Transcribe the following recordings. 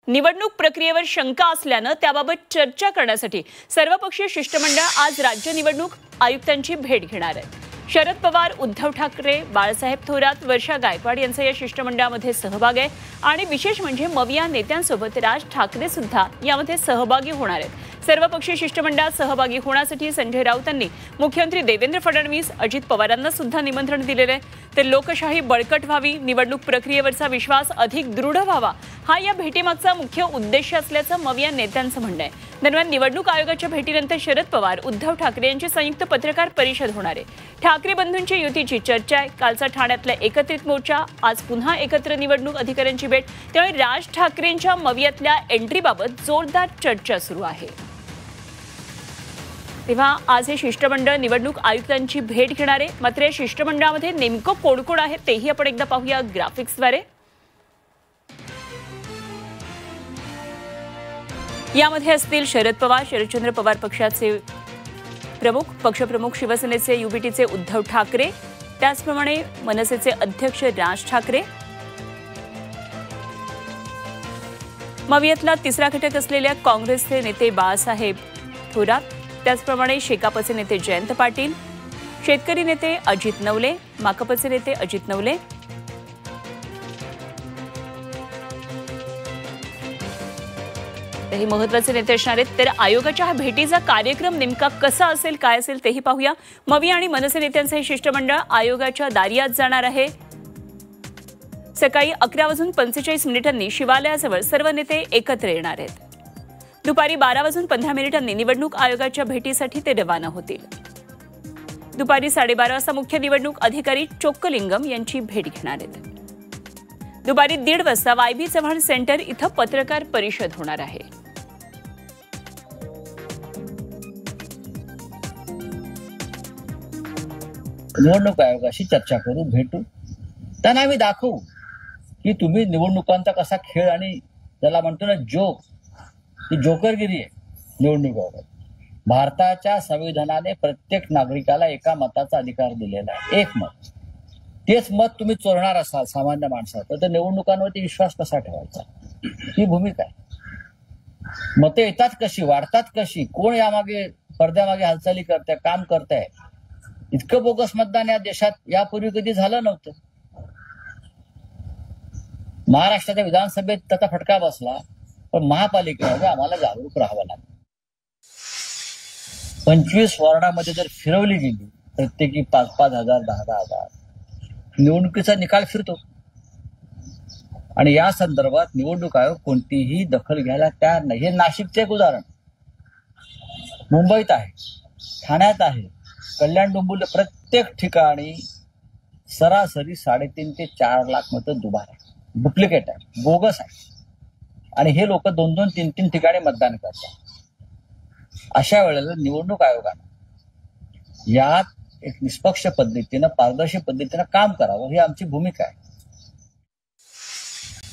निवडणूक प्रक्रियेवर शंका असल्यानं त्याबाबत चर्चा करण्यासाठी सर्वपक्षीय शिष्टमंडळ आज राज्य निवडणूक आयुक्तांची भेट घेणार आहे। शरद पवार, उद्धव ठाकरे, बाळासाहेब थोरात, वर्षा गायकवाड यांचा या शिष्टमंडळामध्ये सहभाग आहे आणि विशेष म्हणजे मविया नेत्यांसोबत राज ठाकरे सुद्धा यामध्ये सहभागी होणार आहेत। सर्वपक्षीय शिष्टमंडळात सहभागी होण्यासाठी संजय राऊतांनी मुख्यमंत्री देवेंद्र फडणवीस, अजित पवारांना सुद्धा निमंत्रण दिलेले आहे। तर लोकशाही बळकट व्हावी, निवडणूक प्रक्रियेवरचा विश्वास अधिक दृढ व्हावा हा या भेटीमागचा मुख्य उद्देश असल्याचं मविया नेत्यांचं म्हणणं आहे। दरम्यान निवडणूक आयोगाच्या भेटीनंतर शरद पवार, उद्धव ठाकरे यांची संयुक्त पत्रकार परिषद होणार आहे। ठाकरे बंधूंची युतीची चर्चा आहे। कालचा ठाण्यातला एकत्रित मोर्चा, आज पुन्हा एकत्र निवडणूक अधिकाऱ्यांची भेट, त्यामुळे राज ठाकरेंच्या मवियातल्या एंट्रीबाबत जोरदार चर्चा सुरू आहे। तेव्हा आज हे शिष्टमंडळ निवडणूक आयुक्तांची भेट घेणार आहे। मात्र या शिष्टमंडळामध्ये नेमकं कोण कोण आहे तेही आपण एकदा पाहूया ग्राफिक्सद्वारे। यामध्ये असतील शरद पवार, शरदचंद्र पवार पक्षाचे प्रमुख, पक्षप्रमुख शिवसेनेचे युबीटीचे उद्धव ठाकरे, त्याचप्रमाणे मनसेचे अध्यक्ष राज ठाकरे, मवियातला तिसरा घटक असलेल्या काँग्रेसचे नेते बाळासाहेब थोरात, त्याचप्रमाणे शेकापचे नेते जयंत पाटील, शेतकरी नेते अजित नवले, माकपचे नेते अजित नवले, हे महत्त्वाचे नेते असणार आहेत। तर आयोगाच्या हा भेटीचा कार्यक्रम नेमका कसा असेल, काय असेल तेही पाहूया। मविया आणि मनसे नेत्यांचं हे शिष्टमंडळ आयोगाच्या दारी आज जाणार आहे। सकाळी 11:45 शिवालयाजवळ सर्व नेते एकत्र येणार आहेत। दुपारी 12:15 निवडणूक आयोगाच्या भेटीसाठी ते रवाना होतील। दुपारी 12:30 वाजता मुख्य निवडणूक अधिकारी चोक्कलिंगम यांची भेट घेणार आहेत। दुपारी 1:30 वाजता वायबी चव्हाण सेंटर इथं पत्रकार परिषद होणार आहे। निवडणूक आयोगाशी चर्चा करू, भेटू, त्यांना आम्ही दाखवू की तुम्ही निवडणुकांचा कसा खेळ आणि ज्याला म्हणतो ना जोक, ही जोकरगिरी आहे निवडणूक आयोगात। भारताच्या संविधानाने प्रत्येक नागरिकाला एका मताचा अधिकार दिलेला आहे, एक मत। तेच मत तुम्ही चोरणार असाल सामान्य माणसाचं तर निवडणुकांवरती विश्वास कसा ठेवायचा, ही भूमिका आहे। मतं येतात कशी, वाढतात कशी, कोण यामागे पडद्यामागे हालचाली करताय, काम करताय, इतकं बोगस मतदान या देशात यापूर्वी कधी झालं नव्हतं। महाराष्ट्राच्या विधानसभेत त्याचा फटका बसला, पण महापालिकेमध्ये आम्हाला जागरूक राहावं लागलं। 25 वॉर्डामध्ये जर फिरवली गेली, प्रत्येकी 5,000, 10,000 निवडणुकीचा निकाल फिरतो आणि या संदर्भात निवडणूक आयोग कोणतीही दखल घ्यायला तयार नाही। हे नाशिकचे एक उदाहरण, मुंबईत आहे, ठाण्यात आहे, कल्याण डोंबिवली, प्रत्येक ठिकाणी सरासरी 3.5 ते 4 लाख मतं दुबार आहे, डुप्लिकेट आहे, बोगस आहे आणि हे लोक 2-2, 3-3 ठिकाणी मतदान करतात। अशा वेळेला निवडणूक आयोगाने यात एक निष्पक्ष पद्धतीनं, पारदर्शी पद्धतीनं काम करावं, ही आमची भूमिका आहे।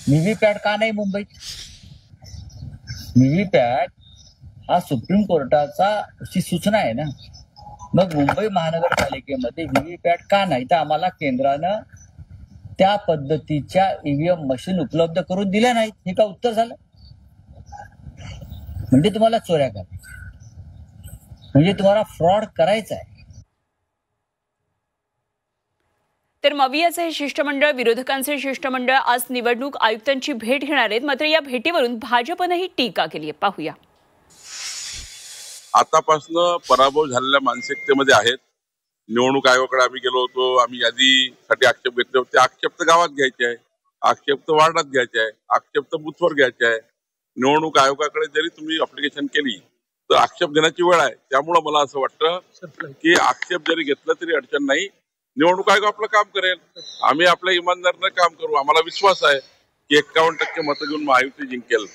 व्हीव्हीपॅट का नाही मुंबईत? व्हीव्हीपॅट हा सुप्रीम कोर्टाची सूचना आहे ना, मग मुंबई महानगरपालिकेमध्ये व्हीव्हीपॅट का नाही? तर आम्हाला केंद्रानं त्या पद्धतीच्या ईव्हीएम मशीन उपलब्ध करून दिल्या नाहीत, हे का उत्तर झालं? म्हणजे तुम्हाला चोऱ्या करायच्या, म्हणजे तुम्हाला फ्रॉड करायचा आहे। तर मवियाचे हे शिष्टमंडळ, विरोधकांचे शिष्टमंडळ आज निवडणूक आयुक्तांची भेट घेणार आहेत। मात्र या भेटीवरून भाजपनेही टीका केली आहे, पाहूया। आतापासून पराभव झालेल्या मानसिकतेमध्ये आहेत। निवडणूक आयोगाकडे आम्ही गेलो होतो, आम्ही यादीसाठी आक्षेप घेतले होते। आक्षेप तर गावात घ्यायचे आहे, आक्षेप तर वार्डात घ्यायचे आहे, आक्षेप तर बूथवर घ्यायचे आहे। निवडणूक आयोगाकडे जरी तुम्ही अप्लिकेशन केली तर आक्षेप घेण्याची वेळ आहे। त्यामुळे मला असं वाटतं की आक्षेप जरी घेतला तरी अडचण नाही, निवडणूक आयोग आपलं काम करेल, आम्ही आपल्या इमानदारीने काम करू। आम्हाला विश्वास आहे की 51% मतं घेऊन महायुती जिंकेल।